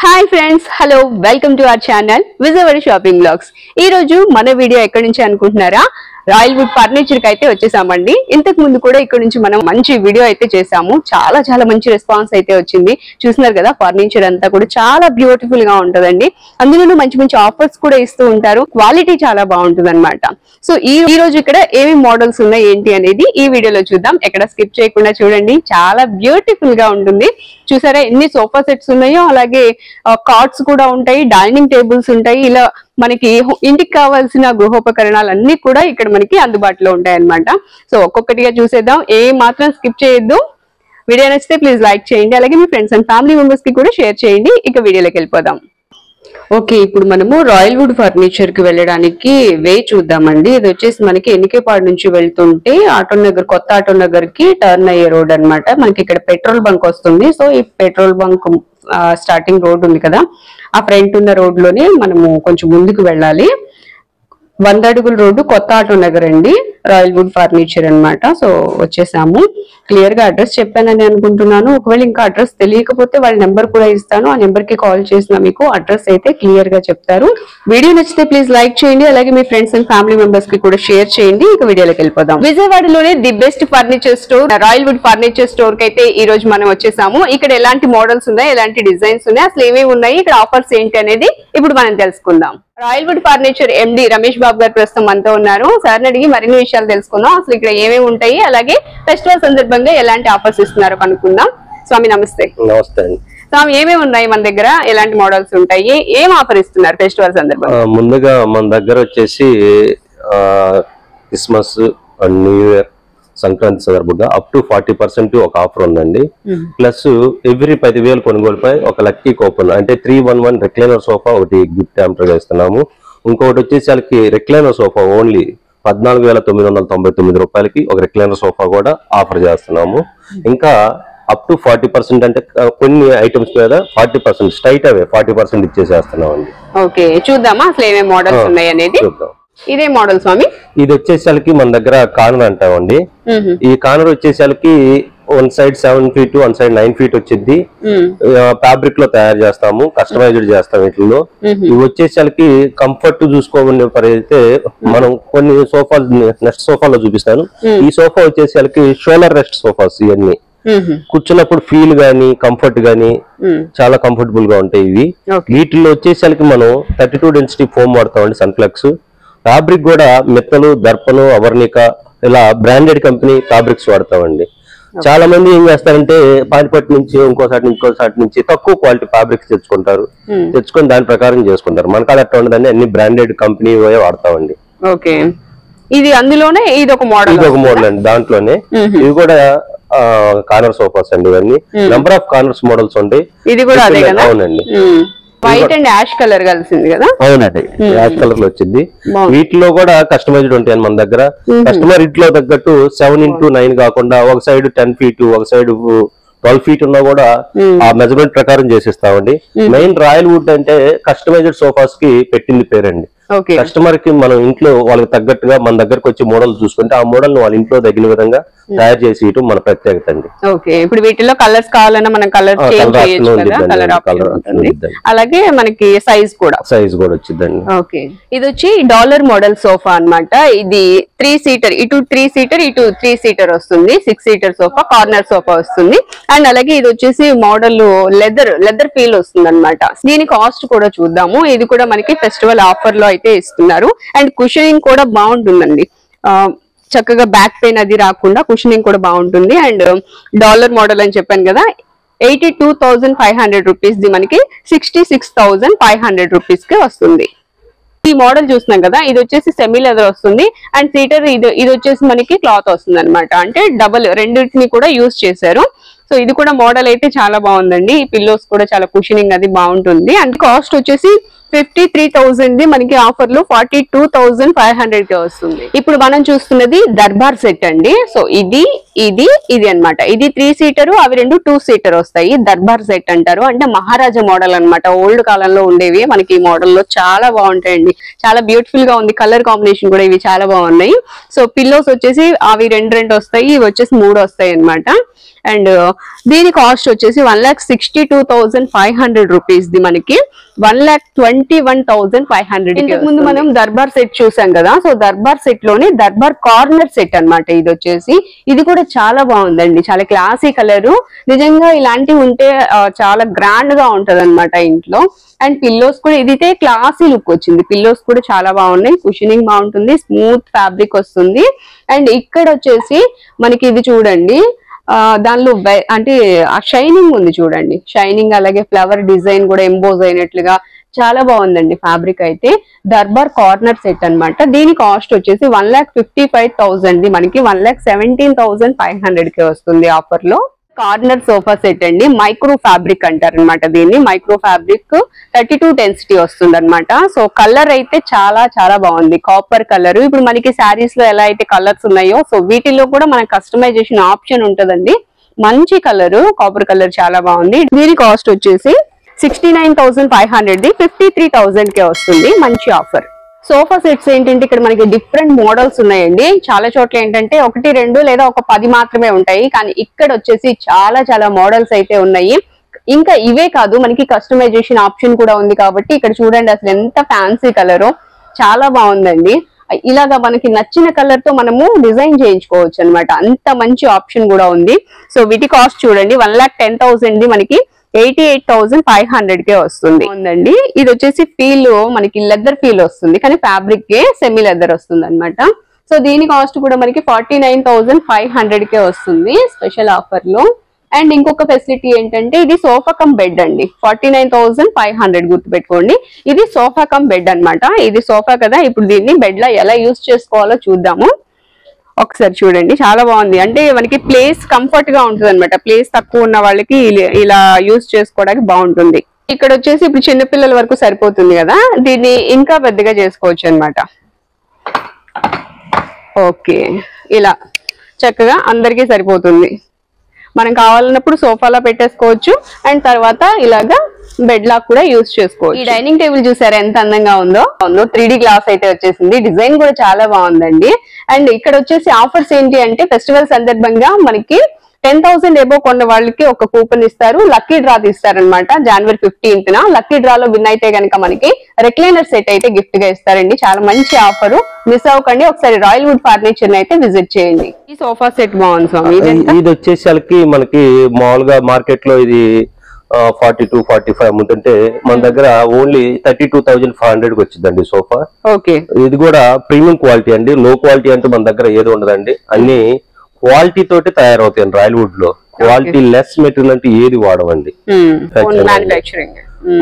Hi friends, hello, welcome to our channel Vijayawada shopping blogs. ఈ రోజు మన వీడియో ఎక్కడి నుంచి అనుకుంటున్నారా? రాయల్ వుడ్ ఫర్నిచర్ కి అయితే వచ్చేసామండి. ఇంతకు ముందు కూడా ఇక్కడ నుంచి మనం మంచి వీడియో అయితే చేసాము. చాలా మంచి రెస్పాన్స్ అయితే వచ్చింది. చూస్తున్నారు కదా, ఫర్నిచర్ అంతా కూడా చాలా బ్యూటిఫుల్ గా ఉంటదండి. అందులోనూ మంచి ఆఫర్స్ కూడా ఇస్తూ ఉంటారు. క్వాలిటీ చాలా బాగుంటుంది అనమాట. సో ఈ రోజు ఇక్కడ ఏమి మోడల్స్ ఉన్నాయి ఏంటి అనేది ఈ వీడియోలో చూద్దాం. ఎక్కడ స్కిప్ చేయకుండా చూడండి. చాలా బ్యూటిఫుల్ గా ఉంటుంది. చూసారా ఎన్ని సోఫా సెట్స్ ఉన్నాయో, అలాగే కార్డ్స్ కూడా ఉంటాయి, డైనింగ్ టేబుల్స్ ఉంటాయి. ఇలా మనకి ఇంటికి కావాల్సిన గృహోపకరణాలన్నీ కూడా ఇక్కడ మనకి అందుబాటులో ఉంటాయి అన్నమాట. సో ఒక్కొక్కటిగా చూసేద్దాం. ఏ మాత్రం స్కిప్ చేయొద్దు. వీడియో నచ్చితే ప్లీజ్ లైక్ చేయండి. అలాగే మీ ఫ్రెండ్స్ అండ్ ఫ్యామిలీ మెంబర్స్ కి కూడా షేర్ చేయండి. ఇక వీడియోలోకి వెళ్ళిపోదాం. ఓకే, ఇప్పుడు మనము రాయల్ వుడ్ ఫర్నిచర్ కి వెళ్ళడానికి వే చూద్దామండి. ఇది వచ్చేసి మనకి ఎన్నికేపాడు నుంచి వెళ్తుంటే కొత్త ఆటో నగర్ కి టర్న్ అయ్యే రోడ్ అన్నమాట. మనకి ఇక్కడ పెట్రోల్ బంక్ వస్తుంది. సో ఈ పెట్రోల్ బంక్ స్టార్టింగ్ రోడ్ ఉంది కదా, ఆ ఫ్రంట్ ఉన్న రోడ్ లోనే మనము కొంచెం ముందుకు వెళ్ళాలి. 100 అడుగుల రోడ్డు, కొత్త ఆటో నగర్ అండి, రాయల్ వుడ్ ఫర్నిచర్ అన్నమాట. సో వచ్చేసాము. క్లియర్ గా అడ్రస్ చెప్పానని అనుకుంటున్నాను. ఒకవేళ ఇంకా అడ్రస్ తెలియకపోతే వాళ్ళ నెంబర్ కూడా ఇస్తాను. ఆ నెంబర్ కి కాల్ చేసినా మీకు అడ్రస్ అయితే క్లియర్ గా చెప్తారు. వీడియో నచ్చితే ప్లీజ్ లైక్ చేయండి. అలాగే మీ ఫ్రెండ్స్ అండ్ ఫ్యామిలీ మెంబర్స్ కి కూడా షేర్ చేయండి. ఇక వీడియోలోకి వెళ్ళిపోదాం. విజయవాడలోనే the best furniture store royal wood furniture store కి అయితే ఈ రోజు మనం వచ్చేసాము. ఇక్కడ ఎలాంటి మోడల్స్ ఉన్నాయి, ఎలాంటి డిజైన్స్ ఉన్నాయి, అసలు ఏమేమి ఉన్నాయి, ఇక్కడ ఆఫర్స్ ఏంటి అనేది ఇప్పుడు మనం తెలుసుకుందాం. రాయల్ వుడ్ ఫర్నిచర్ ఎండి రమేష్ బాబు గారు ప్రస్తుతం మనతో ఉన్నారు. సార్ని అడిగి మరిన్ని విషయాలు తెలుసుకుందాం. అసలు ఇక్కడ ఏమేమి ఉంటాయి, అలాగే ఫెస్టివల్ సందర్భంగా ఎలాంటి ఆఫర్స్ ఇస్తున్నారో కనుక్కుందాం. స్వామి నమస్తే. నమస్తే అండి. స్వామి, ఏమేమి ఉన్నాయి మన దగ్గర, ఎలాంటి మోడల్స్ ఉంటాయి, ఏం ఆఫర్ ఇస్తున్నారు ఫెస్టివల్ సందర్భంగా? ముందుగా మన దగ్గర వచ్చేసి Christmas and new year, Sankranti సందర్భంగా అప్ టు 40% ఒక ఆఫర్ ఉందండి. ప్లస్ ఎవ్రీ 10,000 కొనుగోలుపై ఒక లక్కీ కూపన్, అంటే 311 రెక్లైనర్ సోఫా ఒకటి గిఫ్ట్ హ్యాంపర్ గా ఇస్తున్నాము. ఇంకొకటి వచ్చేసి వాళ్ళకి రెక్లైనర్ సోఫా ఓన్లీ 14,999 రూపాయలకి ఒక రెక్లైనర్ సోఫా కూడా ఆఫర్ చేస్తున్నాము. ఇంకా అప్ టు 40%, అంటే కొన్ని ఐటమ్స్ మీద 40% స్ట్రైట్ అవే 40% ఇచ్చేసేస్తున్నాం అండి. ఓకే, చూద్దామా అసలు ఏమేమి మోడల్స్ ఉన్నాయి అనేది. చూద్దాం. ఇదే మోడల్ స్వామి. ఇది వచ్చేసరికి మన దగ్గర కార్నర్ అంటామండి. ఈ కార్నర్ వచ్చేసరికి 1 సైడ్ 7 feet, 1 సైడ్ 9 feet వచ్చింది. ఫ్యాబ్రిక్ లో తయారు చేస్తాము, కస్టమైజ్డ్ చేస్తాం. వీటిలో ఇవి వచ్చేసరికి కంఫర్ట్ చూసుకోవాలని అయితే మనం కొన్ని సోఫాలు నెక్స్ట్ సోఫాలో చూపిస్తాను. ఈ సోఫా వచ్చేసరికి షోల్డర్ రెస్ట్ సోఫాస్. ఇవన్నీ కూర్చున్నప్పుడు ఫీల్ గానీ కంఫర్ట్ గానీ చాలా కంఫర్టబుల్ గా ఉంటాయి ఇవి. వీటిలో వచ్చేసరికి మనం 32 డెన్సిటీ ఫోమ్ వాడతామండి, సన్ఫ్లెక్స్. ఫ్యాబ్రిక్ కూడా మెత్తలు, దర్పను, అవర్నిక, ఇలా బ్రాండెడ్ కంపెనీ ఫ్యాబ్రిక్స్ వాడతామండి. చాలా మంది ఏం చేస్తారంటే పానిపట్టు నుంచి ఇంకోసారి నుంచి తక్కువ క్వాలిటీ ఫ్యాబ్రిక్స్ తెచ్చుకొని దాని ప్రకారం చేసుకుంటారు. మనకాడ అట్లా ఉండదండి, అన్ని బ్రాండెడ్ కంపెనీ వాడతామండి. ఓకే, ఇది అందులోనే ఇది ఒక మోడల్ అండి. దాంట్లోనే ఇవి కూడా కార్నర్ సోఫాస్ అండి. ఇవన్నీ నెంబర్ ఆఫ్ కార్నర్స్ మోడల్స్ ఉంటాయి. ఇది కూడా అదే కదా? అవునండి. వైట్ అండ్ యాష్ కలర్ కలిసింది కదా? అవునండి, యాష్ కలర్ లో వచ్చింది. వీటిలో కూడా కస్టమైజ్డ్ ఉంటాయి మన దగ్గర. కస్టమర్ ఇంట్లో తగ్గట్టు 7x9 కాకుండా ఒక సైడ్ 10 feet, ఒక సైడ్ 12 feet ఉన్నా కూడా ఆ మెజర్మెంట్ ప్రకారం చేసిస్తామండి. మెయిన్ రాయల్ వుడ్ అంటే కస్టమైజ్డ్ సోఫాస్ కి పెట్టింది పేరండి. కస్టమర్ కి మనం ఇంట్లో వాళ్ళకి తగ్గట్టుగా మన దగ్గరకు వచ్చి మోడల్ చూసుకుంటే ఆ మోడల్ వాళ్ళ ఇంట్లో తగిన విధంగా తయారు చేసి ఇవ్వడం మన ప్రత్యేకత అండి. ఓకే, ఇప్పుడు వీటిలో కలర్స్ కావాలన్నా మనం కలర్ చేంజ్ చేయొచ్చు కదా, కలర్ ఆప్షన్ ఉంటుంది. అలాగే మనకి సైజ్ కూడా వచ్చిందండి. ఓకే, ఇది వచ్చి డాలర్ మోడల్ సోఫా అన్నమాట. ఇది 3 seater, ఇటు 3 seater, ఇటు 3 seater వస్తుంది. 6 seater సోఫా, కార్నర్ సోఫా వస్తుంది. అండ్ అలాగే ఇది వచ్చేసి మోడల్ లెదర్ ఫీల్ వస్తుంది అనమాట. దీని కాస్ట్ కూడా చూద్దాము. ఇది కూడా మనకి ఫెస్టివల్ ఆఫర్ లో అయితే ఇస్తున్నారు. అండ్ కుషనింగ్ కూడా బాగుంటుందండి, చక్కగా బ్యాక్ పెయిన్ అది రాకుండా కుషనింగ్ కూడా బాగుంటుంది. అండ్ డాలర్ మోడల్ అని చెప్పాను కదా, 82,500 రూపీస్ ది మనకి 66,500 రూపీస్ కి వస్తుంది. ఈ మోడల్ చూస్తున్నాం కదా, ఇది వచ్చేసి సెమీ లెదర్ వస్తుంది. అండ్ సీటర్ ఇది వచ్చేసి మనకి క్లాత్ వస్తుంది అనమాట. అంటే డబల్ రెండింటిని కూడా యూజ్ చేశారు. సో ఇది కూడా మోడల్ అయితే చాలా బాగుందండి. ఈ పిల్లోస్ కూడా చాలా కుషనింగ్ అది బాగుంటుంది. అండ్ కాస్ట్ వచ్చేసి 53,000 మనకి ఆఫర్ లో 42,500 కి వస్తుంది. ఇప్పుడు మనం చూస్తున్నది దర్బార్ సెట్ అండి. సో ఇది ఇది అన్నమాట. ఇది 3 సీటర్, అవి 2 సీటర్ వస్తాయి. దర్బార్ సెట్ అంటారు, అంటే మహారాజా మోడల్ అన్నమాట. ఓల్డ్ కాలంలో ఉండేవి మనకి ఈ మోడల్ లో చాలా బాగుంటాయండి. చాలా బ్యూటిఫుల్ గా ఉంది. కలర్ కాంబినేషన్ కూడా ఇవి చాలా బాగున్నాయి. సో పిల్లోస్ వచ్చేసి అవి 2 వస్తాయి, ఇవి వచ్చేసి 3 వస్తాయి అన్నమాట. అండ్ దీని కాస్ట్ వచ్చేసి 1,62,500 రూపీస్. ది మనకి 1,21,500. ఇంతకు ముందు మనం దర్బార్ సెట్ చూసాం కదా. సో దర్బార్ సెట్ లోనే దర్బార్ కార్నర్ సెట్ అన్నమాట ఇది వచ్చేసి. ఇది కూడా చాలా బాగుందండి, చాలా క్లాసీ కలర్. నిజంగా ఇలాంటివి ఉంటే చాలా గ్రాండ్ గా ఉంటది అనమాట ఇంట్లో. అండ్ పిల్లోస్ కూడా ఇదైతే క్లాసీ లుక్ వచ్చింది. పిల్లోస్ కూడా చాలా బాగున్నాయి, కుషనింగ్ బాగుంటుంది, స్మూత్ ఫ్యాబ్రిక్ వస్తుంది. అండ్ ఇక్కడ వచ్చేసి మనకి ఇది చూడండి, దానిలో అంటే ఆ షైనింగ్ ఉంది చూడండి, షైనింగ్. అలాగే ఫ్లవర్ డిజైన్ కూడా ఎంబోజ్ అయినట్లుగా చాలా బాగుందండి ఫ్యాబ్రిక్ అయితే. దర్బార్ కార్నర్ సెట్ అన్నమాట. దీని కాస్ట్ వచ్చేసి 1,55,000. మనకి 1,17,500 కి వస్తుంది ఆఫర్ లో. కార్నర్ సోఫా సెట్ అండి, మైక్రో ఫ్యాబ్రిక్ అంటారు అనమాట దీన్ని. మైక్రో ఫ్యాబ్రిక్ 32 డెన్సిటీ వస్తుంది అనమాట. సో కలర్ అయితే చాలా చాలా బాగుంది, కాపర్ కలర్. ఇప్పుడు మనకి శారీస్ లో ఎలా అయితే కలర్స్ ఉన్నాయో, సో వీటిలో కూడా మనకి కస్టమైజేషన్ ఆప్షన్ ఉంటదండి. మంచి కలర్, కాపర్ కలర్ చాలా బాగుంది. దీని కాస్ట్ వచ్చేసి 69,500, 53,000 కే వస్తుంది. మంచి ఆఫర్. సోఫా సెట్స్ ఏంటంటే ఇక్కడ మనకి డిఫరెంట్ మోడల్స్ ఉన్నాయండి. చాలా చోట్ల ఏంటంటే 1, 2 లేదా ఒక 10 మాత్రమే ఉంటాయి, కానీ ఇక్కడ వచ్చేసి చాలా చాలా మోడల్స్ అయితే ఉన్నాయి. ఇంకా ఇవే కాదు, మనకి కస్టమైజేషన్ ఆప్షన్ కూడా ఉంది. కాబట్టి ఇక్కడ చూడండి అసలు ఎంత ఫ్యాన్సీ కలర్, చాలా బాగుందండి. ఇలాగా మనకి నచ్చిన కలర్ తో మనము డిజైన్ చేయించుకోవచ్చు అనమాట. అంత మంచి ఆప్షన్ కూడా ఉంది. సో వీటి కాస్ట్ చూడండి 1,10,000, మనకి 88,500 కే వస్తుంది. ఉందండి. ఇది వచ్చేసి ఫీల్ మనకి లెదర్ ఫీల్ వస్తుంది, కానీ ఫ్యాబ్రిక్ కే సెమీ లెదర్ వస్తుంది అనమాట. సో దీని కాస్ట్ కూడా మనకి 49,500 కే వస్తుంది స్పెషల్ ఆఫర్ లో. అండ్ ఇంకొక ఫెసిలిటీ ఏంటంటే ఇది సోఫా కమ్ బెడ్ అండి. 49,500 గుర్తుపెట్టుకోండి. ఇది సోఫా కమ్ బెడ్ అన్నమాట. ఇది సోఫా కదా, ఇప్పుడు దీన్ని బెడ్ లా ఎలా యూజ్ చేసుకోవాలో చూద్దాము. ఒకసారి చూడండి, చాలా బాగుంది. అంటే మనకి ప్లేస్ కంఫర్ట్ గా ఉంటుంది అనమాట. ప్లేస్ తక్కువ ఉన్న వాళ్ళకి ఇలా యూజ్ చేసుకోవడానికి బాగుంటుంది. ఇక్కడ వచ్చేసి ఇప్పుడు చిన్నపిల్లల వరకు సరిపోతుంది కదా, దీన్ని ఇంకా పెద్దగా చేసుకోవచ్చు అనమాట. ఓకే, ఇలా చక్కగా అందరికీ సరిపోతుంది. మనం కావాలన్నప్పుడు సోఫాలో పెట్టేసుకోవచ్చు. అండ్ తర్వాత ఇలాగా బెడ్ లాక్ కూడా యూజ్ చేసుకోవచ్చు. ఈ డైనింగ్ టేబుల్ చూసారా ఎంత అందంగా ఉందో. 3D గ్లాస్ అయితే వచ్చేసింది. డిజైన్ కూడా చాలా బాగుందండి. అండ్ ఇక్కడ వచ్చేసి ఆఫర్స్ ఏంటి అంటే ఫెస్టివల్ సందర్భంగా మనకి 10,000 ఎబో కొన్న వాళ్ళకి ఒక కూపన్ ఇస్తారు, లక్కీ డ్రా తీస్తారనమాట. January 15th లక్కీ డ్రాలో విన్ అయితే గనక మనకి రెక్లైనర్ సెట్ అయితే గిఫ్ట్ గా ఇస్తారండి. చాలా మంచి ఆఫర్, మిస్ అవ్వకండి. ఒకసారి రాయల్ వుడ్ ఫర్నిచర్ అయితే విజిట్ చేయండి. ఈ సోఫా సెట్ బాగుంది స్వామి. ఇది వచ్చేసరికి మనకి మామూలుగా మార్కెట్ లో ఇది 42-45 అమ్ముతుంటే మన దగ్గర ఓన్లీ 32,500 కి వచ్చిందండి సోఫా. ఓకే, ఇది కూడా ప్రీమియం క్వాలిటీ అండి. లో క్వాలిటీ అంటూ మన దగ్గర ఏది ఉండదండి. అన్ని క్వాలిటీ తోటి తయారవుతాయండి. రాయల్ వుడ్ లో క్వాలిటీ లెస్ మెటీరియల్ అంటే ఏది వాడమండి.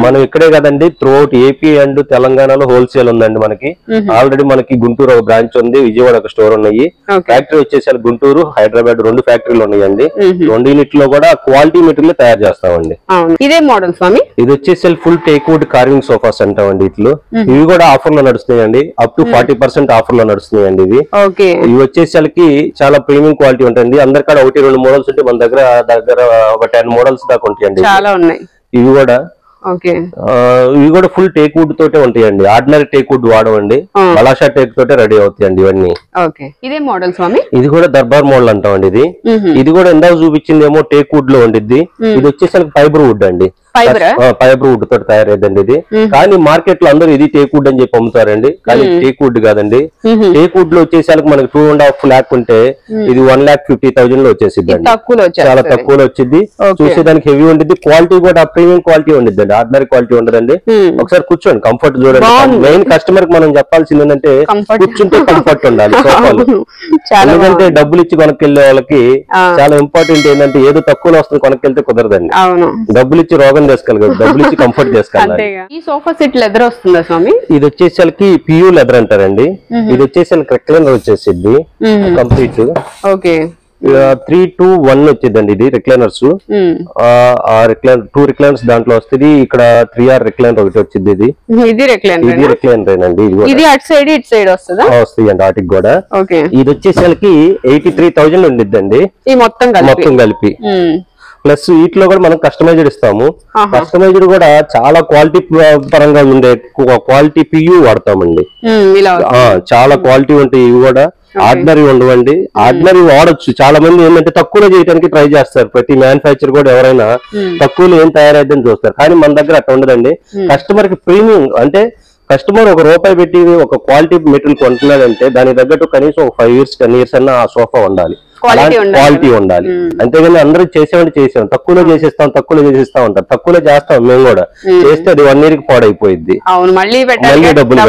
మనం ఇక్కడే కదండి, త్రూఅవుట్ ఏపీ అండ్ తెలంగాణలో హోల్సేల్ ఉందండి మనకి. ఆల్రెడీ మనకి గుంటూరు ఒక బ్రాంచ్ ఉంది, విజయవాడ ఒక స్టోర్ ఉన్నాయి. ఫ్యాక్టరీ వచ్చేసరికి గుంటూరు, హైదరాబాద్ 2 ఫ్యాక్టరీలు ఉన్నాయండి. 2 యూనిట్లో కూడా క్వాలిటీ మెటీరియల్ తయారు చేస్తామండి. ఇదే మోడల్ స్వామి. ఇది వచ్చేసి full teak wood carving sofas అంటామండి. ఇట్లు ఇవి కూడా ఆఫర్ లో నడుస్తున్నాయండి. అప్ టు 40% ఆఫర్ లో నడుస్తున్నాయండి. ఇవి వచ్చేసరికి చాలా ప్రీమియం క్వాలిటీ ఉంటుంది. అందరికాడ 1-2 మోడల్స్ ఉంటే మన దగ్గర ఒక 10 మోడల్స్ దాకా ఉంటాయండి. చాలా ఉన్నాయి ఇవి కూడా. ఓకే, ఇవి కూడా ఫుల్ టేక్ వుడ్ తోటే ఉంటాయండి. ఆర్డినరీ టేక్ వుడ్ వాడవండి, బలాషా టేక్ తోటే రెడీ అవుతాయండి ఇవన్నీ. ఓకే, ఇదే మోడల్ స్వామి. ఇది కూడా దర్బార్ మోడల్ అంటామండి. ఇది కూడా ఇందాక చూపించింది ఏమో టేక్ వుడ్ లో ఉండిద్ది. ఇది వచ్చేసరికి ఫైబర్ వుడ్ అండి. ఫైబర్ వుడ్ తోటి తయారైందండి ఇది. కానీ మార్కెట్ లో అందరూ ఇది టేక్ వుడ్ అని చెప్పి అమ్ముతారండి, కానీ టేక్ వుడ్ కాదండి. టేక్ వుడ్ లో వచ్చేసరికి మనకి 2.5 lakh ఉంటే ఇది 1,50,000 లో వచ్చేసింది. చాలా తక్కువలో వచ్చింది. చూసేదానికి హెవీ ఉండిద్ది. క్వాలిటీ కూడా ప్రీమియం క్వాలిటీ ఉండిద్ది, ఆర్డినరీ క్వాలిటీ ఉండదండి. ఒకసారి కూర్చోండి, కంఫర్ట్ చూడండి. మెయిన్ కస్టమర్ కి మనం చెప్పాల్సింది ఏంటంటే కూర్చుంటే కంఫర్ట్ ఉండాలి సోఫాలు. ఎందుకంటే డబ్బులు ఇచ్చి కొనుక్కెళ్లే వాళ్ళకి చాలా ఇంపార్టెంట్ ఏంటంటే ఏదో తక్కువలో వస్తుంది కొనుక్కెళ్తే కుదరదండి. డబ్బులు ఇచ్చి రోగం చేసుకోగలరు, డబ్బులు ఇచ్చి కంఫర్ట్ చేసుకోవాలి. ఈ సోఫా సెట్ లెదర్ వస్తుందా స్వామి? ఇది వచ్చేసరికి పియూ లెదర్ అంటారండి. ఇది వచ్చేసరికి రెక్లైనర్ వచ్చేసిద్ది కంప్లీట్. ఓకే, 3-2-1 వచ్చిందండి ఇది రిక్లైనర్స్. టూ రిక్లైనర్స్ దాంట్లో వస్తుంది. ఇక్కడ 3R రిక్లైనర్ ఒకటి వచ్చింది. ఇది రిక్లైనర్ అండి. ఇది అటు సైడ్ ఇటు సైడ్ వస్తాయండి వాటికి కూడా. ఇది వచ్చేసరికి 83,000 ఉండిద్దండి మొత్తం కలిపి. ప్లస్ వీటిలో కూడా మనం కస్టమైజ్డ్ ఇస్తాము. కస్టమైజ్డ్ కూడా చాలా క్వాలిటీ పరంగా ఉండే క్వాలిటీ పియు వాడతామండి. చాలా క్వాలిటీ ఉంటాయి. ఇవి కూడా ఆర్డినరీ ఉండవండి. ఆర్డినరీ వాడొచ్చు. చాలా మంది ఏంటంటే తక్కువలో చేయడానికి ట్రై చేస్తారు. ప్రతి మ్యానుఫ్యాక్చర్ కూడా ఎవరైనా తక్కువలో ఏం తయారైద్దని చూస్తారు. కానీ మన దగ్గర అట్లా ఉండదండి. కస్టమర్ కి ప్రీమియం అంటే కస్టమర్ ₹1 పెట్టి ఒక క్వాలిటీ మెటీరియల్ కొంటున్నాడంటే దానికి తగ్గట్టు కనీసం 5 years 10 years అన్న ఆ సోఫా ఉండాలి, క్వాలిటీ ఉండాలి. అంతేగాని అందరూ చేసాం తక్కువలో చేసేస్తాం ఉంటారు. తక్కువలో చేస్తాం మేము కూడా. చేస్తే అది 1 year కి పాడైపోయింది, మళ్ళీ డబ్బులు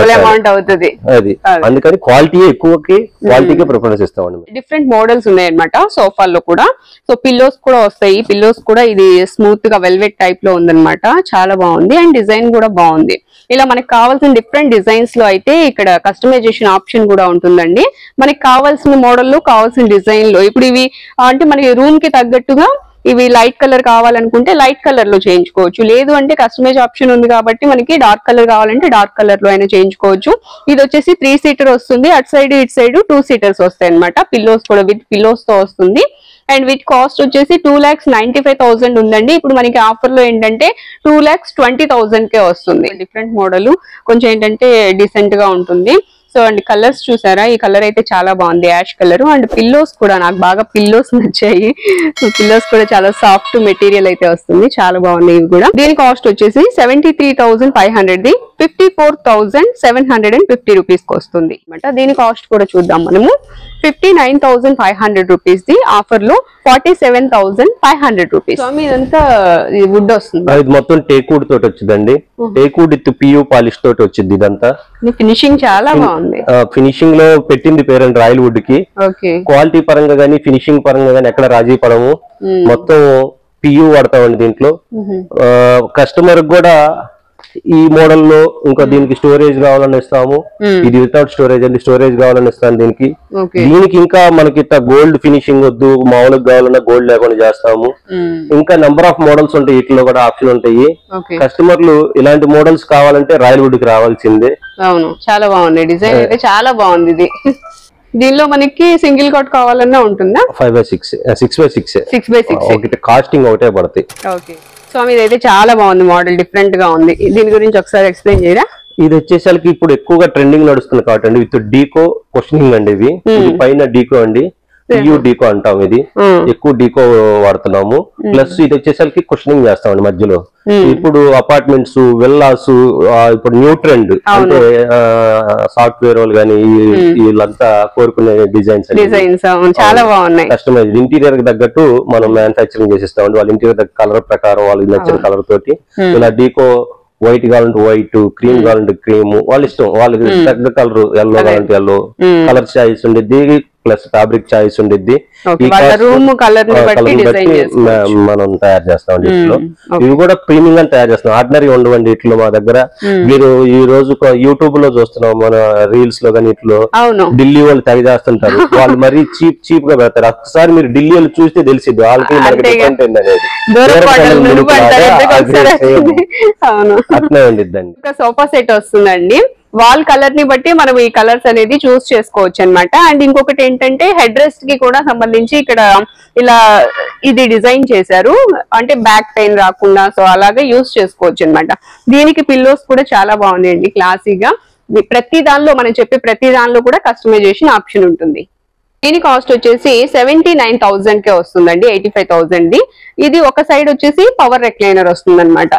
అది. అందుకని క్వాలిటీకి ప్రిఫరెన్స్ ఇస్తామండి. డిఫరెంట్ మోడల్స్ ఉన్నాయన్నమాట సోఫాల్లో కూడా. సో పిల్లోస్ కూడా వస్తాయి. పిల్లోస్ కూడా ఇది స్మూత్ గా వెల్వెట్ టైప్ లో ఉందన్నమాట. చాలా బాగుంది అండ్ డిజైన్ కూడా బాగుంది. ఇలా మనకి కావాల్సిన డిఫరెంట్ డిజైన్స్ లో అయితే ఇక్కడ కస్టమైజేషన్ ఆప్షన్ కూడా ఉంటుందండి. మనకి కావాల్సిన మోడల్ లో కావాల్సిన డిజైన్ లో ఇప్పుడు ఇవి అంటే మనకి రూమ్ కి తగ్గట్టుగా ఇవి లైట్ కలర్ కావాలనుకుంటే లైట్ కలర్ లో చేయించుకోవచ్చు. లేదు అంటే కస్టమైజ్ ఆప్షన్ ఉంది కాబట్టి మనకి డార్క్ కలర్ కావాలంటే డార్క్ కలర్ లో అయినా చేయించుకోవచ్చు. ఇది వచ్చేసి 3 seater వస్తుంది. అటు సైడ్ ఇటు సైడ్ 2 seaters వస్తాయి అనమాట. పిల్లోస్ కూడా విత్ పిల్లోస్ తో వస్తుంది. అండ్ విత్ కాస్ట్ వచ్చేసి 2,95,000 ఉందండి. ఇప్పుడు మనకి ఆఫర్ లో ఏంటంటే 2,20,000 కే వస్తుంది. డిఫరెంట్ మోడల్ కొంచెం ఏంటంటే డీసెంట్ గా ఉంటుంది. సో అండ్ కలర్స్ చూసారా, ఈ కలర్ అయితే చాలా బాగుంది, యాష్ కలర్. అండ్ పిల్లోస్ కూడా నాకు బాగా పిల్లోస్ నచ్చాయి. సో పిల్లోస్ కూడా చాలా సాఫ్ట్ మెటీరియల్ అయితే వస్తుంది, చాలా బాగుంది ఇవి కూడా. దీని కాస్ట్ వచ్చేసి 73,500 54,750 రూపీస్ కి వస్తుంది అనమాట. దీని కాస్ట్ కూడా చూద్దాం మనము. 59,500 రూపీస్ ది ఆఫర్ లో 47,500 రూపీస్. ఇదంతా వుడ్ వస్తుంది. ఇది మొత్తం టేక్ వుడ్ తోటి వచ్చిందండి. Teak wood with PU polish తోటి వచ్చింది. ఇదంతా ఫినిషింగ్ చాలా బాగుంది. ఫినిషింగ్ లో పెట్టింది పేరెంట్ రాయల్ వుడ్ కి. క్వాలిటీ పరంగా గానీ ఫినిషింగ్ పరంగా గానీ ఎక్కడ రాజీ పడము. మొత్తం పియు వాడతామండి దీంట్లో. కస్టమర్ కూడా ఈ మోడల్ లో ఇంకా దీనికి స్టోరేజ్ కావాలని ఇస్తాము. ఇది వితౌట్ స్టోరేజ్ అండి. స్టోరేజ్ కావాలని ఇస్తాను దీనికి. ఇంకా మనకి గోల్డ్ ఫినిషింగ్ వద్దు, మామూలుగా కావాలన్నా గోల్డ్ లేకుండా చేస్తాము. ఇంకా నెంబర్ ఆఫ్ మోడల్స్ ఉంటాయి, వీటిలో కూడా ఆప్షన్ ఉంటాయి. కస్టమర్లు ఇలాంటి మోడల్స్ కావాలంటే రాయల్ వుడ్ కి రావాల్సిందే. అవును, చాలా బాగుంది. డిజైన్ అయితే చాలా బాగుంది ఇది. దీనిలో మనకి సింగిల్ కాట్ కావాలన్నా ఉంటుందా? 5/6 6/6 కాస్టింగ్ ఒకటే పడతాయి. ఓకే. సో ఇదైతే చాలా బాగుంది, మోడల్ డిఫరెంట్ గా ఉంది. దీని గురించి ఒకసారి ఎక్స్ప్లెయిన్ చేయరా? ఇది వచ్చేసరికి ఇప్పుడు ఎక్కువగా ట్రెండింగ్ నడుస్తుంది కాబట్టి విత్ డీకో క్వశ్చనింగ్ అండి. ఇవి పైన డీకో అండి, పియు డీకో అంటాం. ఇది ఎక్కువ డీకో వాడుతున్నాము. ప్లస్ ఇది వచ్చేసరికి క్వశ్చనింగ్ చేస్తామండి మధ్యలో. ఇప్పుడు అపార్ట్మెంట్స్, విల్లాస్ ఇప్పుడు న్యూ ట్రెండ్ అంటే సాఫ్ట్వేర్ వాళ్ళు కానీ వీళ్ళంతా కోరుకునే డిజైన్స్ చాలా బాగున్నాయి. కస్టమైజ్ ఇంటీరియర్ కి తగ్గట్టు మనం మ్యానుఫాక్చరింగ్ చేసిస్తామండి. వాళ్ళ ఇంటీరియర్ కలర్ ప్రకారం వాళ్ళకి నచ్చిన కలర్ తోటి ఇలా డీకో వైట్ కావాలంటే వైట్, క్రీమ్ కావాలంటే క్రీమ్, వాళ్ళ ఇష్టం. వాళ్ళకి తగ్గ కలర్, ఎల్లో కావాలంటే ఎల్లో కలర్ చాయిస్ ఉండేది. ప్లస్ ఫ్యాబ్రిక్ చాయిస్ ఉండేది. మనం తయారు చేస్తాం. వీటిలో ఇవి కూడా ప్రీమియం గా తయారు చేస్తాం. ఆర్డినరీ ఉండవండి వీటిలో మా దగ్గర. మీరు ఈ రోజు యూట్యూబ్ లో చూస్తున్నాం, మన రీల్స్ లో కానీ ఇట్లో ఢిల్లీ వాళ్ళు తెగ చేస్తుంటారు. వాళ్ళు మరీ చీప్ గా పెడతారు. ఒకసారి మీరు ఢిల్లీ వాళ్ళు చూస్తే తెలిసిద్ది వాళ్ళకి అట్లే ఉండిద్దండి. సోఫా సెట్ వస్తుందండి. వాల్ కలర్ ని బట్టి మనం ఈ కలర్స్ అనేది చూస్ చేసుకోవచ్చు అనమాట. అండ్ ఇంకొకటి ఏంటంటే హెడ్ రెస్ట్ కి కూడా సంబంధించి ఇక్కడ ఇలా ఇది డిజైన్ చేశారు, అంటే బ్యాక్ పెయిన్ రాకుండా. సో అలాగే యూస్ చేసుకోవచ్చు అనమాట. దీనికి పిల్లోస్ కూడా చాలా బాగున్నాయండి, క్లాసీగా. ప్రతి దానిలో మనం చెప్పే ప్రతి దానిలో కూడా కస్టమైజేషన్ ఆప్షన్ ఉంటుంది. దీని కాస్ట్ వచ్చేసి 79,000 కే వస్తుందండి, 85,000. ఇది ఒక సైడ్ వచ్చేసి పవర్ రెక్లైనర్ వస్తుంది అనమాట.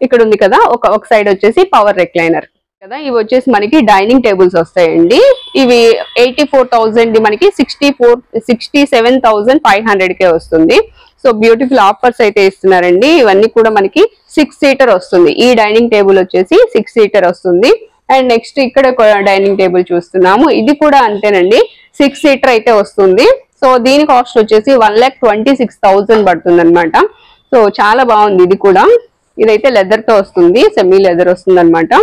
ఇక్కడ ఉంది కదా, ఒక సైడ్ వచ్చేసి పవర్ రెక్లైనర్ కదా. ఇవి వచ్చేసి మనకి డైనింగ్ టేబుల్స్ వస్తాయండి. ఇవి 84,000 మనకి 67,500 కే వస్తుంది. సో బ్యూటిఫుల్ ఆఫర్స్ అయితే ఇస్తున్నారండి. ఇవన్నీ కూడా మనకి 6 seater వస్తుంది. ఈ డైనింగ్ టేబుల్ వచ్చేసి 6 seater వస్తుంది. అండ్ నెక్స్ట్ ఇక్కడ డైనింగ్ టేబుల్ చూస్తున్నాము, ఇది కూడా అంతేనండి, 6 seater అయితే వస్తుంది. సో దీని కాస్ట్ వచ్చేసి 1,26,000 పడుతుంది అనమాట. సో చాలా బాగుంది ఇది కూడా. ఇదైతే లెదర్ తో వస్తుంది, సెమీ లెదర్ వస్తుంది అనమాట.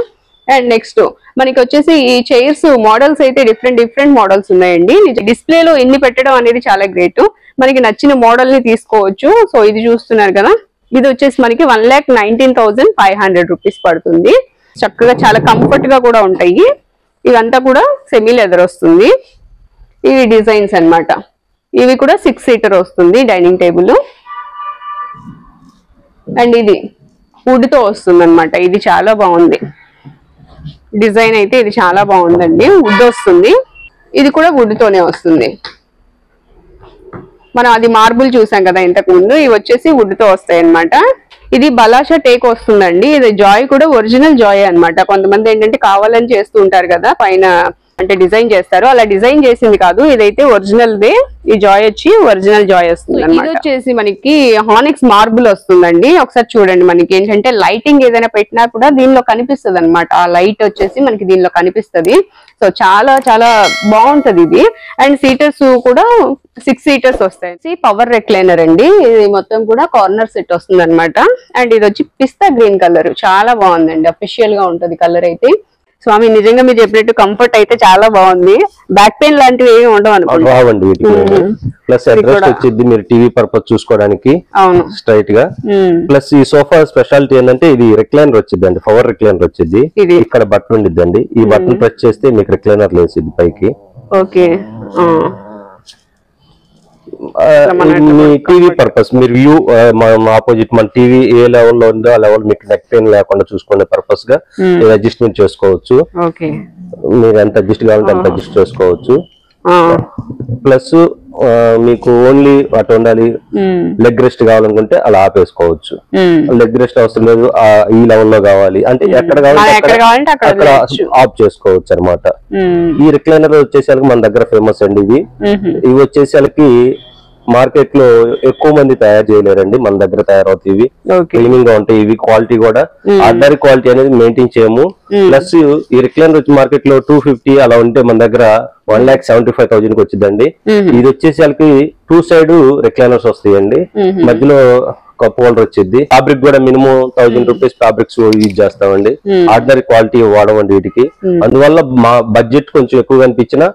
అండ్ నెక్స్ట్ మనకి వచ్చేసి ఈ చైర్స్ మోడల్స్ అయితే డిఫరెంట్ మోడల్స్ ఉన్నాయండి. డిస్ప్లేలో ఎన్ని పెట్టడం అనేది చాలా గ్రేట్. మనకి నచ్చిన మోడల్ ని తీసుకోవచ్చు. సో ఇది చూస్తున్నారు కదా, ఇది వచ్చేసి మనకి 1,19,500 రూపీస్ పడుతుంది. చక్కగా చాలా కంఫర్ట్ గా కూడా ఉంటాయి. ఇవంతా కూడా సెమీ లెదర్ వస్తుంది. ఇవి డిజైన్స్ అన్నమాట. ఇవి కూడా 6 సీటర్ వస్తుంది డైనింగ్ టేబుల్. అండ్ ఇది వుడ్ తో వస్తుంది అనమాట. ఇది చాలా బాగుంది డిజైన్ అయితే, ఇది చాలా బాగుందండి. వుడ్ వస్తుంది, ఇది కూడా వుడ్ తోనే వస్తుంది. మనం అది మార్బుల్ చూసాం కదా ఇంతకు ముందు, ఇవి వచ్చేసి వుడ్ తో వస్తాయి అనమాట. ఇది బలాషా టేక్ వస్తుందండి. ఇది జాయ్ కూడా ఒరిజినల్ జాయ్ అన్నమాట. కొంతమంది ఏంటంటే కావాలని చేస్తూ ఉంటారు కదా, పైన అంటే డిజైన్ చేస్తారు, అలా డిజైన్ చేసింది కాదు, ఇదైతే ఒరిజినల్ దే. ఈ జాయ్ వచ్చి ఒరిజినల్ జాయ్ వస్తుంది అన్నమాట. ఇది వచ్చేసి మనకి హానిక్స్ మార్బుల్ వస్తుందండి. ఒకసారి చూడండి, మనకి ఏంటంటే లైటింగ్ ఏదైనా పెట్టినా కూడా దీనిలో కనిపిస్తుంది అనమాట. ఆ లైట్ వచ్చేసి మనకి దీనిలో కనిపిస్తుంది. సో చాలా చాలా బాగుంటది ఇది. అండ్ సీటర్స్ కూడా 6 సీటర్స్ వస్తాయి. పవర్ రెక్లైనర్ అండి. ఇది మొత్తం కూడా కార్నర్ సెట్ వస్తుంది అనమాట. అండ్ ఇది వచ్చి పిస్తా గ్రీన్ కలర్, చాలా బాగుందండి. అఫిషియల్ గా ఉంటది కలర్ అయితే. స్వామి నిజంగా మీరు చెప్పినట్టు కంఫర్ట్ అయితే చాలా బాగుంది. బ్యాక్ పెయిన్ లాంటివి ఏమి ఉండవు అనుకోండి. ప్లస్ అడ్రస్ వచ్చింది మీరు టీవీ పర్పస్ చూసుకోవడానికి స్ట్రైట్ గా. ప్లస్ ఈ సోఫా స్పెషాలిటీ ఏంటంటే ఇది రిక్లైనర్ వచ్చిందండి, పవర్ రిక్లైనర్ వచ్చింది. ఇక్కడ బటన్ ఉండిద్దండి, ఈ బటన్ ప్రెస్ చేస్తే మీకు రిక్లైనర్ లేసిద్ది పైకి. ఓకే, మీ టీవీ పర్పస్ మీరు వ్యూ ఆపోజిట్ మన టీవీ ఏ లెవెల్ లో ఉందో ఆ లెవెల్ మీకు నెక్ పెయిన్ లేకుండా చూసుకునే పర్పస్ గా అడ్జస్ట్మెంట్ చేసుకోవచ్చు. మీరు ఎంత అడ్జస్ట్ కావాలంటే అంత అడ్జస్ట్ చేసుకోవచ్చు. ప్లస్ మీకు ఓన్లీ అటు ఉండాలి, లెగ్ రెస్ట్ కావాలనుకుంటే అలా ఆపేసుకోవచ్చు. లెగ్ రెస్ట్ అవసరం లేదు, ఈ లెవెల్ లో కావాలి అంటే ఎక్కడ కావాలంటే అక్కడ ఆఫ్ చేసుకోవచ్చు అనమాట. ఈ రిక్లైనర్ వచ్చేసరికి మన దగ్గర ఫేమస్ అండి. ఇవి వచ్చేసరికి మార్కెట్ లో ఎక్కువ మంది తయారు చేయలేరండి, మన దగ్గర తయారవుతాయి. క్లీనింగ్ గా ఉంటాయి. ఇవి క్వాలిటీ కూడా ఆర్డర్ క్వాలిటీ అనేది మెయింటైన్ చేయము. ప్లస్ ఈ రిక్లైనర్ వచ్చి మార్కెట్ లో 250 అలా ఉంటే మన దగ్గర 1,75,000 కి వచ్చిందండి. ఇది వచ్చేసరికి 2 సైడ్ రిక్లైనర్స్ వస్తాయండి, మధ్యలో కప్ హోల్డర్ వచ్చింది. ఫ్యాబ్రిక్ కూడా మినిమం 1,000 రూపీస్ ఫ్యాబ్రిక్స్ యూజ్ చేస్తామండి. ఆర్డినరీ క్వాలిటీ వాడమండి వీటికి. అందువల్ల మా బడ్జెట్ కొంచెం ఎక్కువ అనిపించినా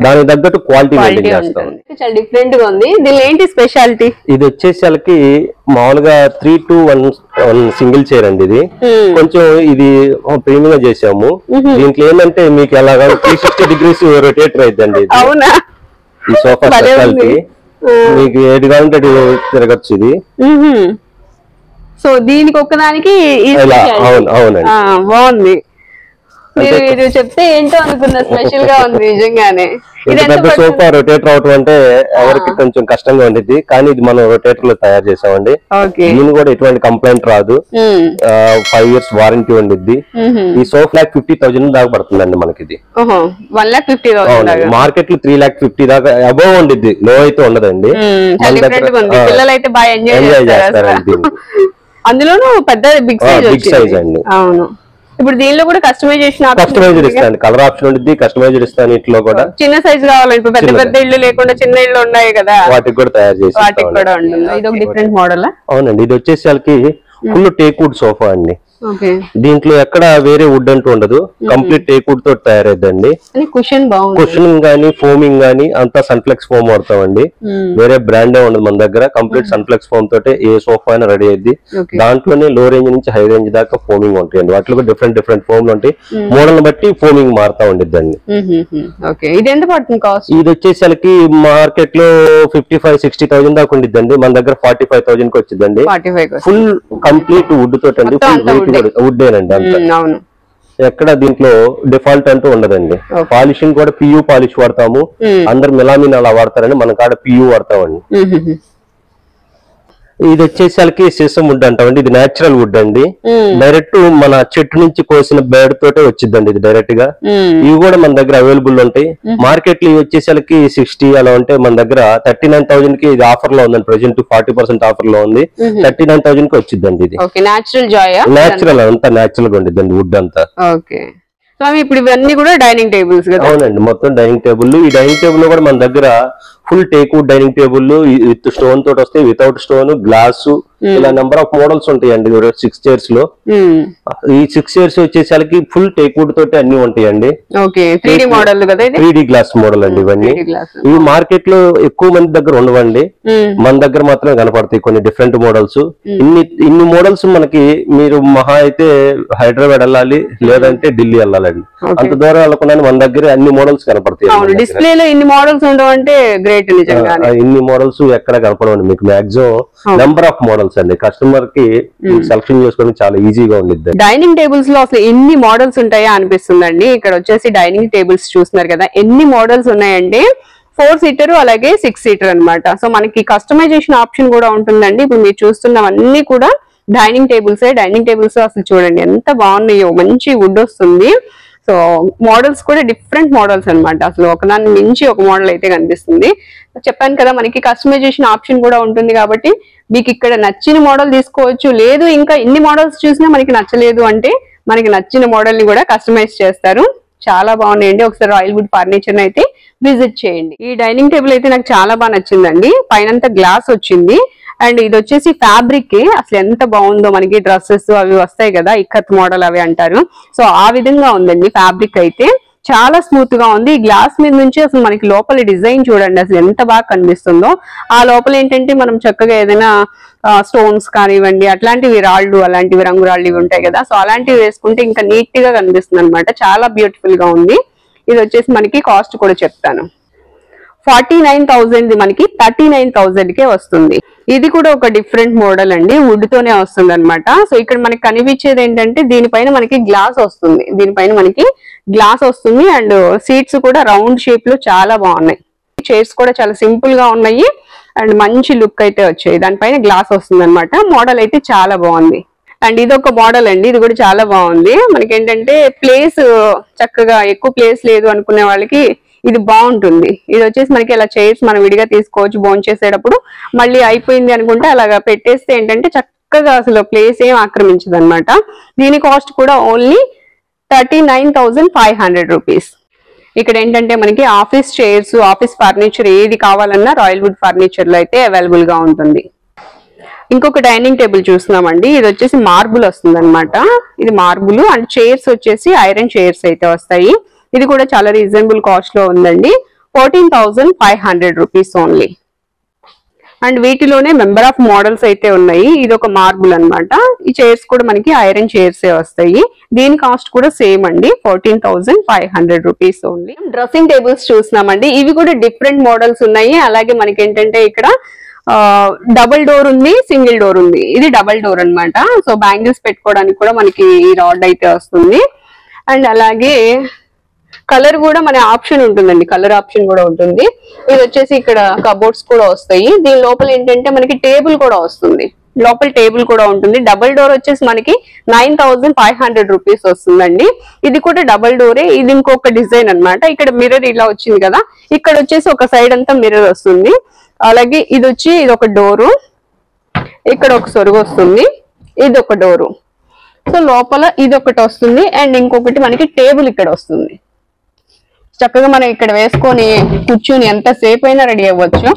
దానికి తగ్గట్టు క్వాలిటీ మెయింటైన్ చేస్తాం. చాలా డిఫరెంట్ గా ఉంది. దీనిలో ఏంటి స్పెషాలిటీ? ఇది వచ్చేసరికి మామూలుగా 3 to 1 సింగిల్ చైర్ అండి. ఇది కొంచెం ఇది ప్రీమియం గా చేసాము. దీంట్లో ఏంటంటే మీకు ఎలాగా 360 degrees రొటేటర్ అయిద్దండి. అవునా? ఈ సోఫా స్పెషాలిటీ మీకు ఏది కావాలంటే అది తిరగచ్చు. ఇది సో దీనికి ఒక్కదానికి అవునండి, బాగుంది. మీరు చెప్తే ఏంటో అనుకున్నా, స్పెషల్ గా ఉంది నిజంగానే. పెద్ద సోఫా రొటేటర్ అవటం అంటే ఎవరికి కొంచెం కష్టంగా ఉండేది, కానీ ఇది మనం రొటేటర్ లో తయారు చేసామండి. దీని కూడా ఎటువంటి కంప్లైంట్ రాదు. 5 years వారంటీ ఉండిద్ది. ఈ సోఫా 50,000 దాకా పడుతుందండి మనకి. ఇది 1,50,000 మార్కెట్ లో 3,50,000 దాకా అబోవ్ ఉండిద్ది, లో అయితే ఉండదండి. పిల్లలైతే బాగా ఎంజాయ్ చేస్తారండి. అందులోనూ పెద్ద బిగ్ సైజ్ అండి. అవును. ఇప్పుడు దీనిలో కూడా కస్టమైజర్ ఇస్తాను, కలర్ ఆప్షన్ ఉంటుంది, కస్టమైజర్ ఇస్తాను. ఇట్లో కూడా చిన్న సైజ్ కావాలి, ఇప్పుడు పెద్ద పెద్ద ఇల్లు లేకుండా చిన్న ఇల్లు ఉన్నాయి కదా, వాటికి కూడా తయారు చేసి వాటికి కూడా ఉంటుంది. ఇది ఒక డిఫరెంట్ మోడల్. అవునండి. ఇది వచ్చేసరికి ఫుల్ టేక్ వుడ్ సోఫా అండి. దీంట్లో ఎక్కడ వేరే వుడ్ అంటూ ఉండదు, కంప్లీట్ టేక్ వుడ్ తోటి తయారైద్దండి. కుషన్ గానీ ఫోమింగ్ గానీ అంతా సన్ఫ్లెక్స్ ఫోమ్ వాడతామండి. వేరే బ్రాండే ఉండదు మన దగ్గర. కంప్లీట్ సన్ఫ్లెక్స్ ఫోమ్ తోటే ఏ సోఫా అయినా రెడీ అయ్యింది. దాంట్లోనే లో రేంజ్ నుంచి హై రేంజ్ దాకా ఫోమింగ్ ఉంటాయండి. వాటిలో డిఫరెంట్ ఫోమ్లు ఉంటాయి. మోడల్ బట్టి ఫోమింగ్ మారుతా ఉండిద్దండి. ఇది వచ్చేసరికి మార్కెట్ లో 55-60,000 దాకా ఉండిద్దండి. మన దగ్గర 45,000 కి వచ్చిందండి. ఫుల్ కంప్లీట్ వుడ్ తోటి అండి, ఫుల్ వుడ్డేనండి అంతా. ఎక్కడ దీంట్లో డిఫాల్ట్ అంటూ ఉండదండి. పాలిషింగ్ కూడా పియూ పాలిష్ వాడతాము. అందరు మెలామిన్ అలా వాడతారండి, మన కాడ పియూ వాడతామండి. ఇది వచ్చేసరికి సీసం వుడ్ అంటామండి. ఇది నేచురల్ వుడ్ అండి. డైరెక్ట్ మన చెట్టు నుంచి కోసిన బేడ్ తోటే వచ్చిందండి ఇది డైరెక్ట్ గా. ఇవి కూడా మన దగ్గర అవైలబుల్ ఉంటాయి. మార్కెట్ లో ఇవి వచ్చేసరికి 60 అలా ఉంటే మన దగ్గర 39,000 కి ఇది ఆఫర్ లో ఉందండి. ప్రెసెంట్ 40% ఆఫర్ లో ఉంది. 39,000 కి వచ్చిందండి. ఇది నేచురల్ అంతా నేచురల్ గా ఉండిద్దండి వుడ్ అంతా. ఇప్పుడు ఇవన్నీ కూడా డైనింగ్ టేబుల్స్ కదా? అవునండి, మొత్తం డైనింగ్ టేబుల్. ఈ డైనింగ్ టేబుల్ లో కూడా మన దగ్గర full teakwood dining table with stone తోటి వస్తాయి, వితౌట్ స్టోన్, గ్లాస్, ఇలా నెంబర్ ఆఫ్ మోడల్స్ ఉంటాయండి 6 చైర్స్ లో. ఈ 6 చైర్స్ వచ్చేసరికి ఫుల్ టేక్వుడ్ తోటి అన్ని ఉంటాయండి. 3D గ్లాస్ మోడల్ అండి ఇవన్నీ. ఇవి మార్కెట్ లో ఎక్కువ మంది దగ్గర ఉండవండి, మన దగ్గర మాత్రమే కనపడతాయి కొన్ని డిఫరెంట్ మోడల్స్. ఇన్ని మోడల్స్ మనకి మీరు మహా అయితే హైదరాబాద్ వెళ్ళాలి, లేదంటే ఢిల్లీ వెళ్ళాలండి. అంత దూరం వెళ్ళకుండా మన దగ్గర అన్ని మోడల్స్ కనపడతాయి. డిస్ప్లేలో ఇన్ని మోడల్స్ ఉండవంటే గ్రేట్. ఇన్ని మోడల్స్ ఎక్కడ కనపడవండి మీకు. మాక్సిమం నెంబర్ ఆఫ్ మోడల్స్ అండి, కస్టమర్ కి సెలక్షన్ చేసుకోవడం చాలా ఈజీగా ఉంది. డైనింగ్ టేబుల్స్ లో అసలు ఎన్ని మోడల్స్ ఉంటాయా అనిపిస్తుందండి. ఇక్కడ వచ్చేసి డైనింగ్ టేబుల్స్ చూస్తున్నారు కదా, ఎన్ని మోడల్స్ ఉన్నాయంటే 4 సీటర్ అలాగే 6 సీటర్ అన్నమాట. సో మనకి కస్టమైజేషన్ ఆప్షన్ కూడా ఉంటుందండి. ఇప్పుడు మీరు చూస్తున్నవన్నీ కూడా డైనింగ్ టేబుల్స్. డైనింగ్ టేబుల్స్ అసలు చూడండి ఎంత బాగున్నాయో, మంచి వుడ్ వస్తుంది. సో మోడల్స్ కూడా డిఫరెంట్ మోడల్స్ అన్నమాట. అసలు ఒకదాన్ని మించి ఒక మోడల్ అయితే కనిపిస్తుంది. చెప్పాను కదా మనకి కస్టమైజేషన్ ఆప్షన్ కూడా ఉంటుంది కాబట్టి మీకు ఇక్కడ నచ్చిన మోడల్ తీసుకోవచ్చు. లేదు ఇంకా ఇన్ని మోడల్స్ చూసినా మనకి నచ్చలేదు అంటే మనకి నచ్చిన మోడల్ ని కూడా కస్టమైజ్ చేస్తారు. చాలా బాగున్నాయండి. ఒకసారి రాయల్ వుడ్ ఫర్నిచర్ అయితే విజిట్ చేయండి. ఈ డైనింగ్ టేబుల్ అయితే నాకు చాలా బాగా నచ్చిందండి. పైనంతా గ్లాస్ వచ్చింది అండ్ ఇది వచ్చేసి ఫ్యాబ్రిక్. అసలు ఎంత బాగుందో, మనకి డ్రెస్సెస్ అవి వస్తాయి కదా, ఇక్కత్ మోడల్ అవి అంటారు. సో ఆ విధంగా ఉందండి ఫ్యాబ్రిక్ అయితే. చాలా స్మూత్ గా ఉంది. ఈ గ్లాస్ మీద నుంచి అసలు మనకి లోపల డిజైన్ చూడండి అసలు ఎంత బాగా కనిపిస్తుందో. ఆ లోపల ఏంటంటే మనం చక్కగా ఏదైనా స్టోన్స్ కానివ్వండి, అట్లాంటివి రాళ్ళు, అలాంటివి రంగు రాళ్ళు ఇవి ఉంటాయి కదా, సో అలాంటివి వేసుకుంటే ఇంకా నీట్ గా కనిపిస్తుంది అనమాట. చాలా బ్యూటిఫుల్ గా ఉంది. ఇది వచ్చేసి మనకి కాస్ట్ కూడా చెప్తాను. 49,000 మనకి 39,000 కే వస్తుంది. ఇది కూడా ఒక డిఫరెంట్ మోడల్ అండి, వుడ్ తోనే వస్తుంది అనమాట. సో ఇక్కడ మనకి కనిపించేది ఏంటంటే దీనిపైన మనకి గ్లాస్ వస్తుంది, అండ్ సీట్స్ కూడా రౌండ్ షేప్ లో చాలా బాగున్నాయి. చైర్స్ కూడా చాలా సింపుల్ గా ఉన్నాయి అండ్ మంచి లుక్ అయితే వచ్చాయి. దానిపైన గ్లాస్ వస్తుంది అనమాట. మోడల్ అయితే చాలా బాగుంది. అండ్ ఇది ఒక మోడల్ అండి, ఇది కూడా చాలా బాగుంది. మనకి ఏంటంటే ప్లేస్ చక్కగా ఎక్కువ ప్లేస్ లేదు అనుకునే వాళ్ళకి ఇది బాగుంటుంది. ఇది వచ్చేసి మనకి ఇలా చైర్స్ మనం విడిగా తీసుకోవచ్చు. భోజనం చేసేటప్పుడు మళ్ళీ అయిపోయింది అనుకుంటే అలాగా పెట్టేస్తే ఏంటంటే చక్కగా అసలు ప్లేస్ ఏం ఆక్రమించదు అనమాట. దీని కాస్ట్ కూడా ఓన్లీ 39,500 రూపీస్. ఇక్కడ ఏంటంటే మనకి ఆఫీస్ చైర్స్, ఆఫీస్ ఫర్నిచర్ ఏది కావాలన్నా రాయల్ వుడ్ ఫర్నిచర్ లో అయితే అవైలబుల్ గా ఉంటుంది. ఇంకొక డైనింగ్ టేబుల్ చూస్తున్నామండి. ఇది వచ్చేసి మార్బుల్ వస్తుంది అనమాట. ఇది మార్బుల్ అండ్ చైర్స్ వచ్చేసి ఐరన్ చైర్స్ అయితే వస్తాయి. ఇది కూడా చాలా రీజనబుల్ కాస్ట్ లో ఉందండి. 14,500 రూపీస్ ఓన్లీ. అండ్ వీటిలోనే మెంబర్ ఆఫ్ మోడల్స్ అయితే ఉన్నాయి. ఇది ఒక మార్బుల్ అనమాట. ఈ చైర్స్ కూడా మనకి ఐరన్ చైర్స్ వస్తాయి. దీని కాస్ట్ కూడా సేమ్ అండి, 14,500 రూపీస్ ఓన్లీ. డ్రెస్సింగ్ టేబుల్స్ చూస్తున్నామండి. ఇవి కూడా డిఫరెంట్ మోడల్స్ ఉన్నాయి. అలాగే మనకి ఏంటంటే ఇక్కడ డబుల్ డోర్ ఉంది, సింగిల్ డోర్ ఉంది. ఇది డబుల్ డోర్ అనమాట. సో బ్యాంగిల్స్ పెట్టుకోవడానికి కూడా మనకి ఈ రాడ్ అయితే వస్తుంది. అండ్ అలాగే కలర్ కూడా మన ఆప్షన్ ఉంటుందండి, కలర్ ఆప్షన్ కూడా ఉంటుంది. ఇది వచ్చేసి ఇక్కడ కబోర్డ్స్ కూడా వస్తాయి. దీని లోపల ఏంటంటే మనకి టేబుల్ కూడా వస్తుంది, లోపల టేబుల్ కూడా ఉంటుంది. డబుల్ డోర్ వచ్చేసి మనకి 9,500 రూపీస్ వస్తుందండి. ఇది కూడా డబుల్ డోరే. ఇది ఇంకొక డిజైన్ అనమాట. ఇక్కడ మిర్రర్ ఇలా వచ్చింది కదా, ఇక్కడ వచ్చేసి ఒక సైడ్ అంతా మిర్రర్ వస్తుంది. అలాగే ఇది వచ్చి ఇది ఒక డోరు, ఇక్కడ ఒక సొరుగు వస్తుంది, ఇది ఒక డోరు. సో లోపల ఇది ఒకటి వస్తుంది అండ్ ఇంకొకటి మనకి టేబుల్ ఇక్కడ వస్తుంది. చక్కగా మనం ఇక్కడ వేసుకొని కూర్చుని ఎంతసేపు అయినా రెడీ అవ్వచ్చు.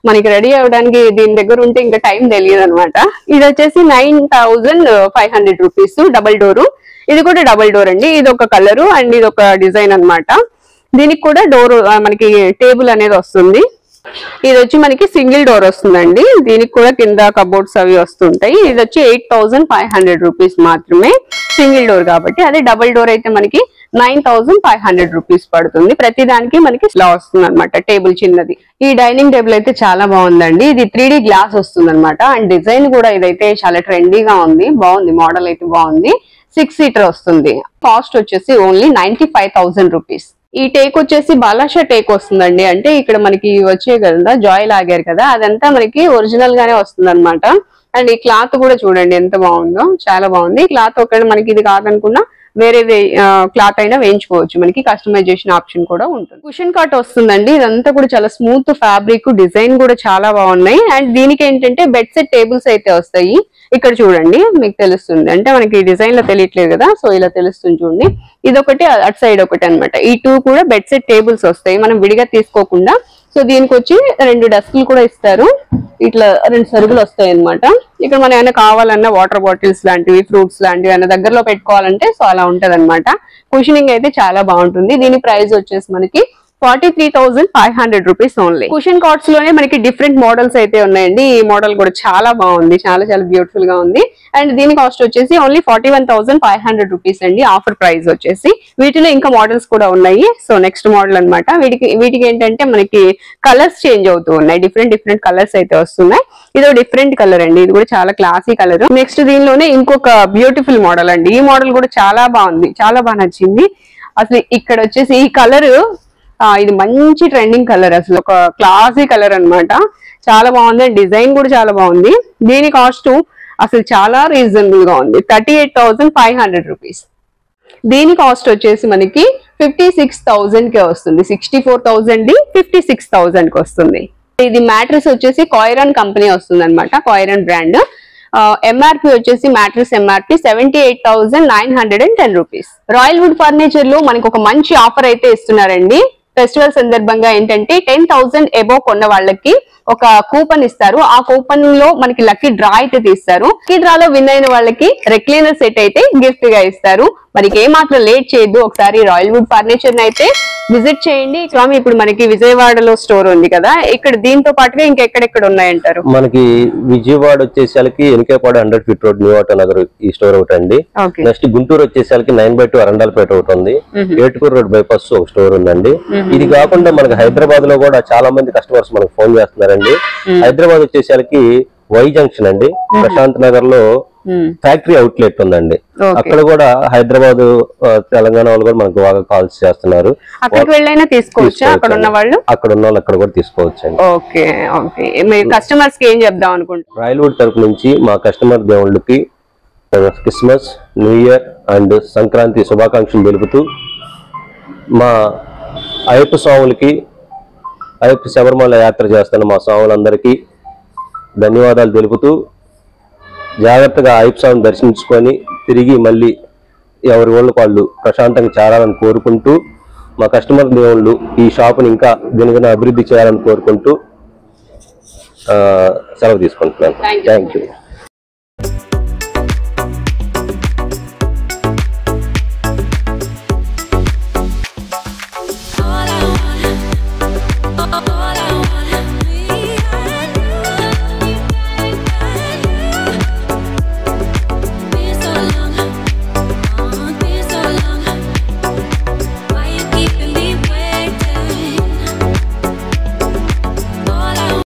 మనకి రెడీ అవ్వడానికి దీని దగ్గర ఉంటే ఇంకా టైం తెలియదు అనమాట. ఇది వచ్చేసి 9,500 రూపీస్ డబల్ డోరు. ఇది కూడా డబల్ డోర్ అండి. ఇది ఒక కలరు అండ్ ఇది ఒక డిజైన్ అనమాట. దీనికి కూడా డోర్ మనకి టేబుల్ అనేది వస్తుంది. ఇది వచ్చి మనకి సింగిల్ డోర్ వస్తుందండి. దీనికి కూడా కింద కబోర్డ్స్ అవి వస్తుంటాయి. ఇది వచ్చి 8,500 రూపీస్ మాత్రమే, సింగిల్ డోర్ కాబట్టి. అదే డబుల్ డోర్ అయితే మనకి 9,500 రూపీస్ పడుతుంది. ప్రతి దానికి మనకి ఇలా వస్తుంది అనమాట, టేబుల్ చిన్నది. ఈ డైనింగ్ టేబుల్ అయితే చాలా బాగుందండి. ఇది 3D గ్లాస్ వస్తుంది అనమాట. అండ్ డిజైన్ కూడా ఇదైతే చాలా ట్రెండీగా ఉంది, బాగుంది. మోడల్ అయితే బాగుంది. 6 సీటర్ వస్తుంది. కాస్ట్ వచ్చేసి ఓన్లీ 95,000 రూపీస్. ఈ టేక్ వచ్చేసి బాలాషా టేక్ వస్తుందండి. అంటే ఇక్కడ మనకి వచ్చే కదా జాయ్ లాగారు కదా, అదంతా మనకి ఒరిజినల్ గానే వస్తుంది అనమాట. అండ్ ఈ క్లాత్ కూడా చూడండి ఎంత బాగుందో, చాలా బాగుంది. క్లాత్ ఒకవేళ మనకి ఇది కాదనుకున్నా వేరే క్లాత్ అయినా వేయించుకోవచ్చు. మనకి కస్టమైజేషన్ ఆప్షన్ కూడా ఉంటుంది. కుషన్ కాట్ వస్తుందండి. ఇదంతా కూడా చాలా స్మూత్ ఫ్యాబ్రిక్, డిజైన్ కూడా చాలా బాగున్నాయి. అండ్ దీనికి ఏంటంటే బెడ్ సెట్ టేబుల్స్ అయితే వస్తాయి. ఇక్కడ చూడండి మీకు తెలుస్తుంది, అంటే మనకి డిజైన్ లో తెలియట్లేదు కదా, సో ఇలా తెలుస్తుంది చూడండి. ఇదొకటి అటు సైడ్ ఒకటి అనమాట. ఈ 2 కూడా బెడ్ సెట్ టేబుల్స్ వస్తాయి. మనం విడిగా తీసుకోకుండా సో దీనికి వచ్చి 2 డస్క్లు కూడా ఇస్తారు. ఇట్లా 2 సరుగులు వస్తాయి అన్నమాట. ఇక్కడ మనం ఏమైనా కావాలన్నా వాటర్ బాటిల్స్ లాంటివి, ఫ్రూట్స్ లాంటివి ఏమైనా దగ్గరలో పెట్టుకోవాలంటే సో అలా ఉంటది అనమాట. కుషనింగ్ అయితే చాలా బాగుంటుంది. దీని ప్రైస్ వచ్చేసి మనకి 43,500 రూపీస్ ఓన్లీ. కుషన్ కాట్స్ లోనే మనకి డిఫరెంట్ మోడల్స్ అయితే ఉన్నాయండి. ఈ మోడల్ కూడా చాలా బాగుంది, చాలా చాలా బ్యూటిఫుల్ గా ఉంది. అండ్ దీని కాస్ట్ వచ్చేసి ఓన్లీ 41,500 రూపీస్ అండి, ఆఫర్ ప్రైస్ వచ్చేసి. వీటిలో ఇంకా మోడల్స్ కూడా ఉన్నాయి. సో నెక్స్ట్ మోడల్ అనమాట. వీటికి ఏంటంటే మనకి కలర్స్ చేంజ్ అవుతూ ఉన్నాయి, డిఫరెంట్ కలర్స్ అయితే వస్తున్నాయి. ఇది డిఫరెంట్ కలర్ అండి, ఇది కూడా చాలా క్లాసీ కలర్. నెక్స్ట్ దీనిలోనే ఇంకొక బ్యూటిఫుల్ మోడల్ అండి. ఈ మోడల్ కూడా చాలా బాగుంది, చాలా బాగా నచ్చింది. అసలు ఇక్కడ వచ్చేసి ఈ కలర్, ఇది మంచి ట్రెండింగ్ కలర్, అసలు ఒక క్లాసీ కలర్ అన్నమాట. చాలా బాగుంది, డిజైన్ కూడా చాలా బాగుంది. దీని కాస్ట్ అసలు చాలా రీజనబుల్ గా ఉంది, 38,500 రూపీస్. దీని కాస్ట్ వచ్చేసి మనకి 56,000 కే వస్తుంది. 64,000 56,000 కి వస్తుంది. ఇది మ్యాట్రిస్ వచ్చేసి కాయిరాన్ కంపెనీ వస్తుంది అనమాట, కాయిరాన్ బ్రాండ్. ఎంఆర్పి వచ్చేసి mattress MRP 78,910 rupees. Royal wood furniture లో మనకి ఒక మంచి ఆఫర్ అయితే ఇస్తున్నారండి. ఫెస్టివల్ సందర్భంగా ఏంటంటే 10,000 అబోవ్ కొన్న వాళ్ళకి ఒక కూపన్ ఇస్తారు. ఆ కూపన్ లో మనకి లక్కీ డ్రా అయితే తీస్తారు. లక్కీ డ్రాలో విన్ అయిన వాళ్ళకి రెక్లైనర్ సెట్ అయితే గిఫ్ట్ గా ఇస్తారు. మనకి ఏమాత్రం లేట్ చేయొద్దు, ఒకసారి రాయల్ వుడ్ ఫర్నిచర్ అయితే విజిట్ చేయండి. స్వామి, ఇప్పుడు మనకి విజయవాడలో స్టోర్ ఉంది కదా, ఇక్కడ దీంతో పాటుగా ఇంకెక్కడెక్కడ ఉన్నాయంటారు? మనకి విజయవాడ వచ్చేసరికి Enikepadu 100 feet road, new auto Nagar ఈ స్టోర్ ఒకటి అండి. నెక్స్ట్ గుంటూరు వచ్చేసరికి 9/2 అరండాలపేట ఒకటి ఉంది. ఏటుకూరు రోడ్ బైపాస్ ఒక స్టోర్ ఉందండి. ఇది కాకుండా మనకి హైదరాబాద్ లో కూడా చాలా మంది కస్టమర్స్ మనకు ఫోన్ చేస్తున్నారండి. హైదరాబాద్ వచ్చేసరికి వై జంక్షన్ అండి, ప్రశాంత్ నగర్ లో ఫ్యాక్టరీ అవుట్లెట్ ఉందండి. అక్కడ కూడా హైదరాబాద్, తెలంగాణ వాళ్ళు కూడా మనకు బాగా కాల్స్ చేస్తున్నారు. అక్కడికి వెళ్ళైనా తీసుకోవచ్చు, అక్కడ ఉన్న వాళ్ళు అక్కడ కూడా తీసుకోవచ్చు అండి. Okay okay. మీరు కస్టమర్స్ కి ఏం చెప్దాం అనుకుంటున్నారు? రాయల్ వుడ్ తరపు నుంచి మా కస్టమర్ దేవుళ్ళకి Christmas, new year and Sankranti శుభాకాంక్షలు తెలుపుతూ, మా అయ్యప్ప స్వాములకి, అయ్యప్ప శబరిమల యాత్ర చేస్తున్న మా స్వాములందరికీ ధన్యవాదాలు తెలుపుతూ, జాగ్రత్తగా అయ్యప్ప స్వామిని దర్శించుకొని తిరిగి మళ్ళీ ఎవరి వాళ్ళు ప్రశాంతంగా చేరాలని కోరుకుంటూ, మా కస్టమర్ దేవుళ్ళు ఈ షాపుని ఇంకా దినదిన అభివృద్ధి చేయాలని కోరుకుంటూ సెలవు తీసుకుంటున్నాను. Thank you.